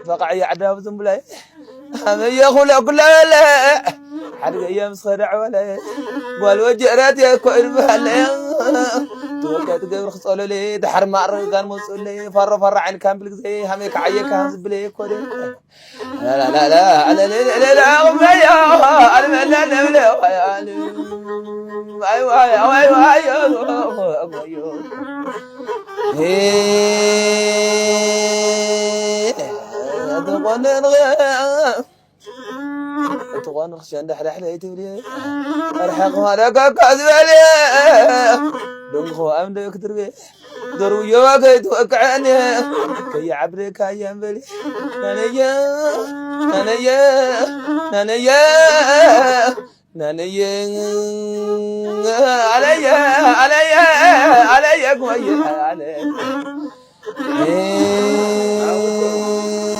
فقعي عدها بزنبلاي أنا يخلق كلها لا حرق أيام صدع ولا والوجرات يا كوير بهلا توقعت قبل خصوله لي دحر مار كان مسؤول لي فر عن كان بالزي همك عيك هانز بلي كودي لا انا لا انا لا لا ايوه ايوه ايوه تقول خشان دحرح لي تبلي ارحق هذاك كذبلي دنخو امدك تربي درو يواك توقعني كي عبرك ايام بلي نانيا علي كويس علي